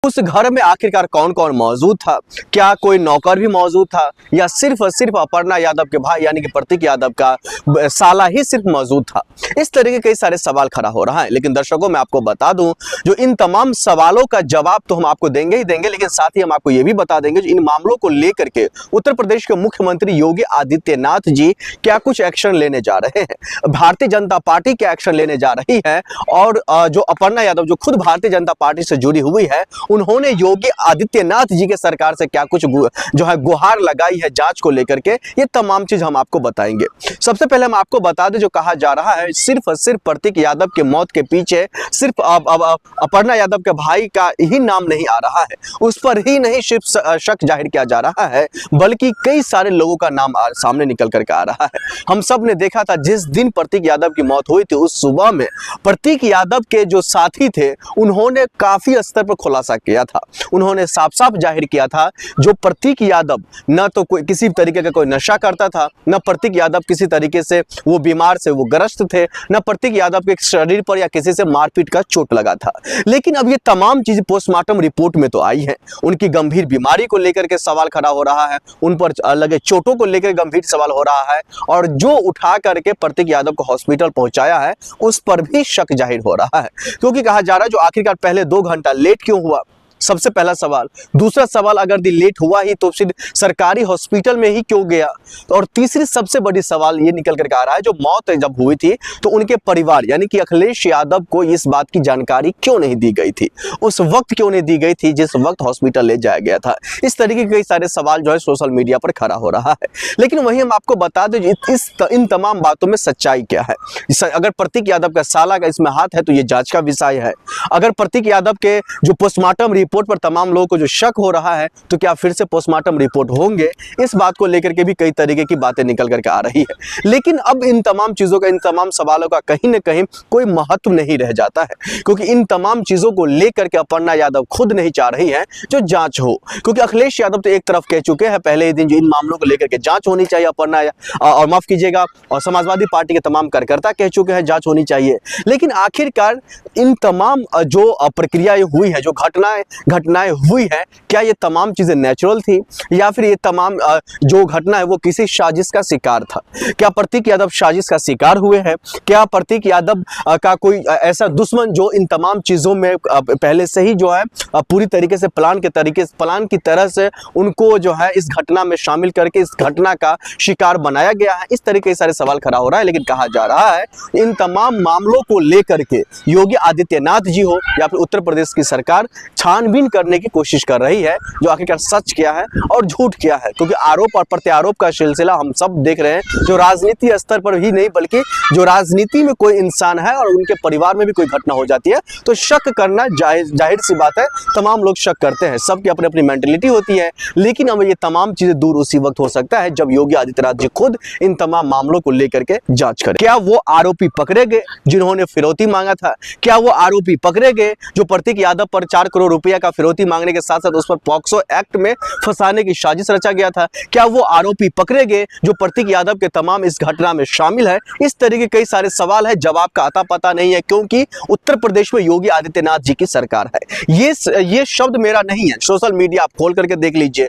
उस घर में आखिरकार कौन कौन मौजूद था, क्या कोई नौकर भी मौजूद था या सिर्फ और सिर्फ अपर्णा यादव के भाई यानी कि प्रतीक यादव का साला ही सिर्फ मौजूद था। इस तरह के कई सारे सवाल खड़ा हो रहा है। लेकिन दर्शकों मैं आपको बता दूं, जो इन तमाम सवालों का जवाब तो हम आपको देंगे ही देंगे, लेकिन साथ ही हम आपको यह भी बता देंगे इन मामलों को लेकर के उत्तर प्रदेश के मुख्यमंत्री योगी आदित्यनाथ जी क्या कुछ एक्शन लेने जा रहे हैं, भारतीय जनता पार्टी क्या एक्शन लेने जा रही है, और जो अपर्णा यादव जो खुद भारतीय जनता पार्टी से जुड़ी हुई है, उन्होंने योगी आदित्यनाथ जी के सरकार से क्या कुछ जो है गुहार लगाई है जांच को लेकर के, ये तमाम चीज हम आपको बताएंगे। सबसे पहले हम आपको बता दें, जो कहा जा रहा है सिर्फ और सिर्फ प्रतीक यादव के मौत के पीछे सिर्फ अपर्णा यादव के भाई का ही नाम नहीं आ रहा है, उस पर ही नहीं सिर्फ शक जाहिर किया जा रहा है, बल्कि कई सारे लोगों का नाम सामने निकल करके आ रहा है। हम सब ने देखा था जिस दिन प्रतीक यादव की मौत हुई थी, उस सुबह में प्रतीक यादव के जो साथी थे उन्होंने काफी स्तर पर खुलासा किया था। उन्होंने साफ साफ जाहिर किया था जो प्रतीक यादव न तो कोई किसी तरीके का कोई नशा करता था, न प्रतीक यादव किसी तरीके से वो बीमार से वो ग्रस्त थे, न प्रतीक यादव के शरीर पर या किसी से मारपीट का चोट लगा था। लेकिन अब ये तमाम चीजें पोस्टमार्टम रिपोर्ट में तो आई है। उनकी गंभीर बीमारी को लेकर के सवाल खड़ा हो रहा है, उन पर लगे चोटों को लेकर गंभीर सवाल हो रहा है, और जो उठा करके प्रतीक यादव को हॉस्पिटल पहुंचाया है उस पर भी शक जाहिर हो रहा है। क्योंकि कहा जा रहा है जो आखिरकार पहले 2 घंटा लेट क्यों हुआ, सबसे पहला सवाल। दूसरा सवाल, अगर लेट हुआ ही तो फिर सरकारी हॉस्पिटल में ही क्यों गया। और तीसरी सबसे बड़ी सवाल ये निकल कर आ रहा है, जो मौत जब हुई थी तो उनके परिवार यानी कि अखिलेश यादव को इस बात की जानकारी क्यों नहीं दी गई थी, उस वक्त क्यों नहीं दी गई थी जिस वक्त हॉस्पिटल ले जाया गया था। इस तरीके के कई सारे सवाल जो है सोशल मीडिया पर खड़ा हो रहा है। लेकिन वही हम आपको बता दें इन तमाम बातों में सच्चाई क्या है। अगर प्रतीक यादव का साला का इसमें हाथ है तो ये जांच का विषय है। अगर प्रतीक यादव के जो पोस्टमार्टम रिपोर्ट पर तमाम लोगों को जो शक हो रहा है, तो क्या फिर से पोस्टमार्टम रिपोर्ट होंगे, इस बात को लेकर के भी कई तरीके की बातें निकल करके आ रही है। लेकिन अब इन तमाम चीजों का, इन तमाम सवालों का कहीं ना कहीं कोई महत्व नहीं रह जाता है, क्योंकि इन तमाम चीजों को लेकर के अपर्णा यादव खुद नहीं चाह रही है जो जांच हो। क्योंकि अखिलेश यादव तो एक तरफ कह चुके हैं पहले ही दिन जो इन मामलों को लेकर के जांच होनी चाहिए, अपर्णा और माफ कीजिएगा और समाजवादी पार्टी के तमाम कार्यकर्ता कह चुके हैं जांच होनी चाहिए। लेकिन आखिरकार इन तमाम जो प्रक्रियाएं हुई है, जो घटनाएं हुई है, क्या ये तमाम चीजें नेचुरल थी या फिर ये तमाम जो घटना है वो किसी साजिश का शिकार था। क्या प्रतीक यादव साजिश का शिकार हुए हैं, क्या प्रतीक यादव का कोई ऐसा दुश्मन जो इन तमाम चीजों में पहले से ही जो है पूरी तरीके से प्लान की तरह से उनको जो है इस घटना में शामिल करके इस घटना का शिकार बनाया गया है। इस तरीके के सारे सवाल खड़ा हो रहा है। लेकिन कहा जा रहा है इन तमाम मामलों को लेकर के योगी आदित्यनाथ जी हो या फिर उत्तर प्रदेश की सरकार छानबीन करने की कोशिश कर रही है, जो आखिरकार सच क्या है और झूठ क्या है। क्योंकि आरोप और प्रत्यारोप का सिलसिला हम सब देख रहे हैं, जो राजनीति स्तर पर ही नहीं बल्कि जो राजनीति में कोई इंसान है और उनके परिवार में भी कोई घटना हो जाती है तो शक करना जाहिर सी बात है, तमाम लोग शक करते हैं, सबकी अपनी अपनी मेंटेलिटी होती है। लेकिन अब ये तमाम चीजें दूर उसी वक्त हो सकता है जब योगी आदित्यनाथ जी खुद इन तमाम मामलों को लेकर के जांच करें। क्या वो आरोपी पकड़े गए जिन्होंने फिरौती मांगा था? क्या वो आरोपी पकड़े गए जो प्रतीक यादव पर 4 करोड़ रुपया का फिरौती मांगने के साथ साथ उस पर पॉक्सो एक्ट में फंसाने की साजिश रचा गया था? क्या वो आरोपी पकड़े गए जो प्रतीक यादव के तमाम इस घटना में शामिल है? इस तरीके के कई सारे सवाल है, जवाब का आता पता नहीं है, क्योंकि उत्तर प्रदेश में योगी आदित्यनाथ जी की सरकार है। ये शब्द मेरा नहीं है, सोशल मीडिया आप खोल करके देख लीजिए,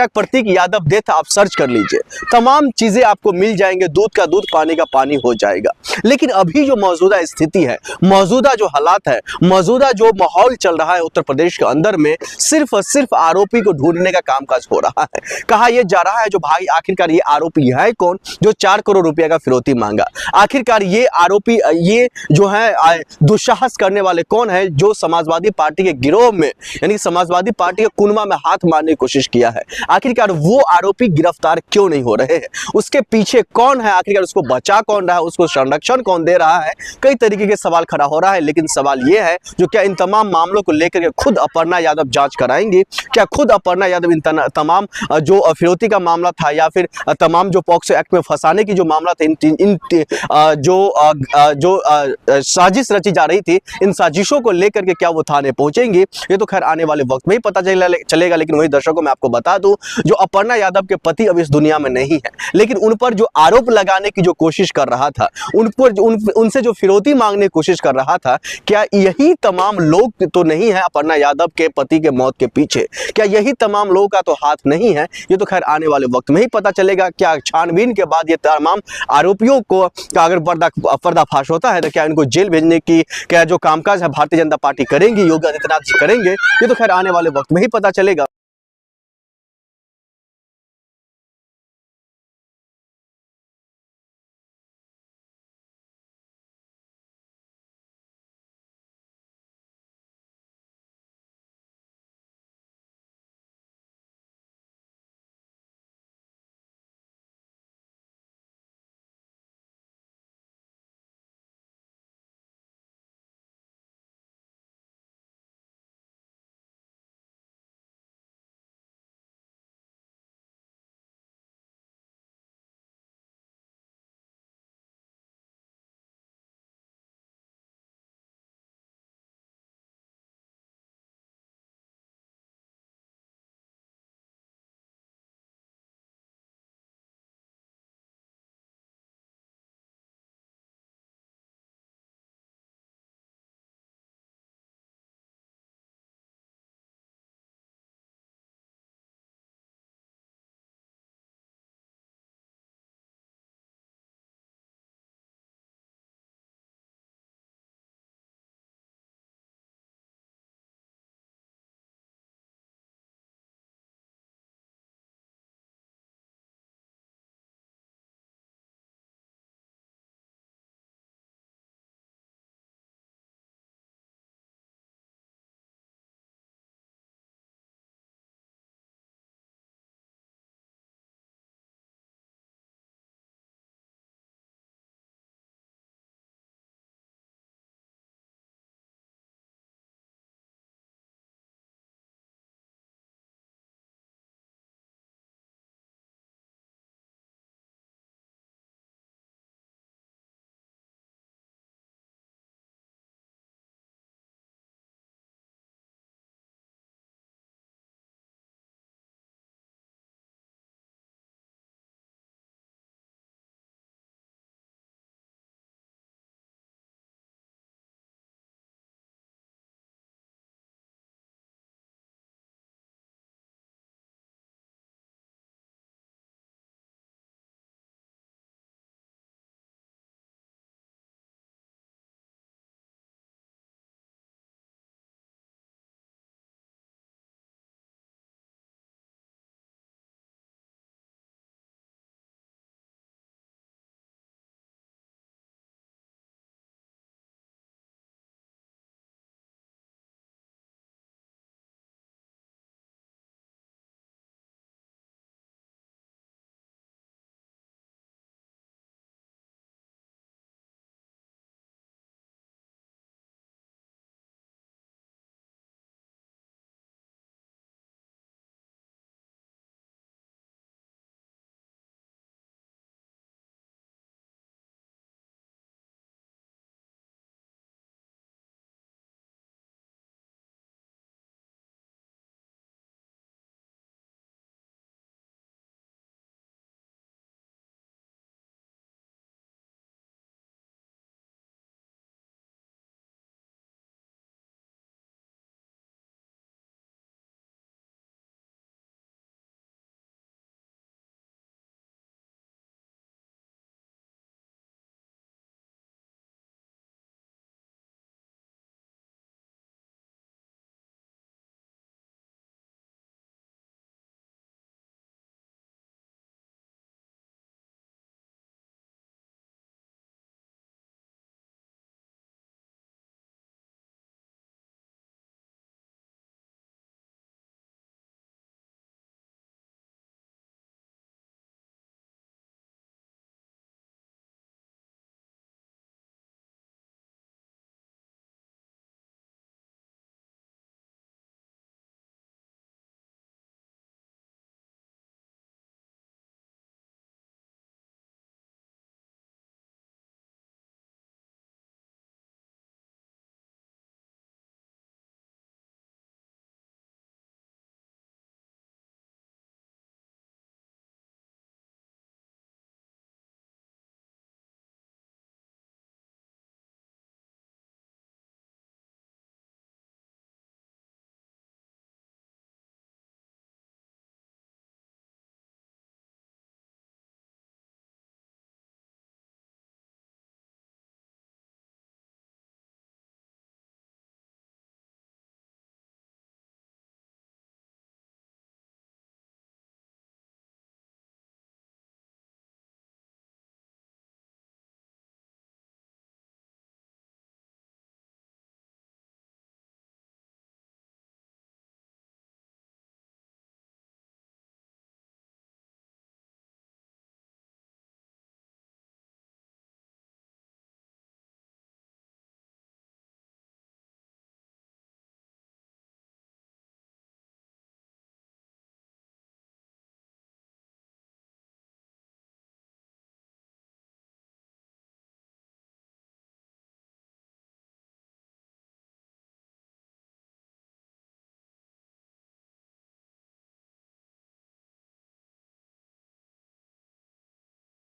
#प्रतीक यादव डेथ आप सर्च कर लीजिए, तमाम चीजें आपको मिल जाएंगे, दूध का दूध पानी का पानी हो जाएगा। लेकिन अभी जो मौजूदा स्थिति है, मौजूदा जो हालात है, मौजूदा जो माहौल चल रहा है उत्तर प्रदेश के अंदर में, सिर्फ और सिर्फ आरोपी को ढूंढने का कामकाज हो रहा है। कहा यह जा रहा है जो भाई आखिरकार ये आरोपी है कौन जो 4 करोड़ रुपया का फिरौती मांगा? आखिरकार ये आरोपी, ये जो है दुस्साहस करने वाले कौन है जो समाजवादी पार्टी के गिरोह में यानी समाजवादी पार्टी के कुनमा में हाथ मारने की कोशिश किया है? आखिरकार वो आरोपी गिरफ्तार क्यों नहीं हो रहे हैं? उसके पीछे कौन है? आखिरकार उसको बचा कौन रहा है? उसको संरक्षण कौन दे रहा है? कई तरीके के सवाल खड़ा हो रहा है। लेकिन सवाल यह है जो क्या इन तमाम मामलों को लेकर के खुद अपर्णा यादव जांच कराएंगे? क्या खुद अपर्णा यादव इन तमाम जो फिरौती का मामला था या फिर तमाम जो पॉक्सो एक्ट में फंसाने की जो मामला था, इन जो साजिश रची जा रही थी, इन साजिशों को लेकर के क्या वो थाने पहुंचेंगे? ये तो खैर आने वाले वक्त में ही पता चलेगा। लेकिन वही दर्शकों मैं आपको बता दूं, जो अपर्णा यादव के पति अब इस दुनिया में नहीं है, लेकिन उन पर जो आरोप लगाने की जो कोशिश कर रहा था, उनसे जो फिरौती मांगने की कोशिश कर रहा था, क्या यही तमाम लोग तो नहीं है अपर्णा यादव यादव के पति के मौत के पीछे क्या यही तमाम लोगों का तो हाथ नहीं है? ये तो खैर आने वाले वक्त में ही पता चलेगा। क्या छानबीन के बाद ये तमाम आरोपियों को अगर पर्दाफाश होता है तो क्या इनको जेल भेजने की क्या जो कामकाज है भारतीय जनता पार्टी करेंगी, योगी आदित्यनाथ जी करेंगे? ये तो खैर आने वाले वक्त में ही पता चलेगा।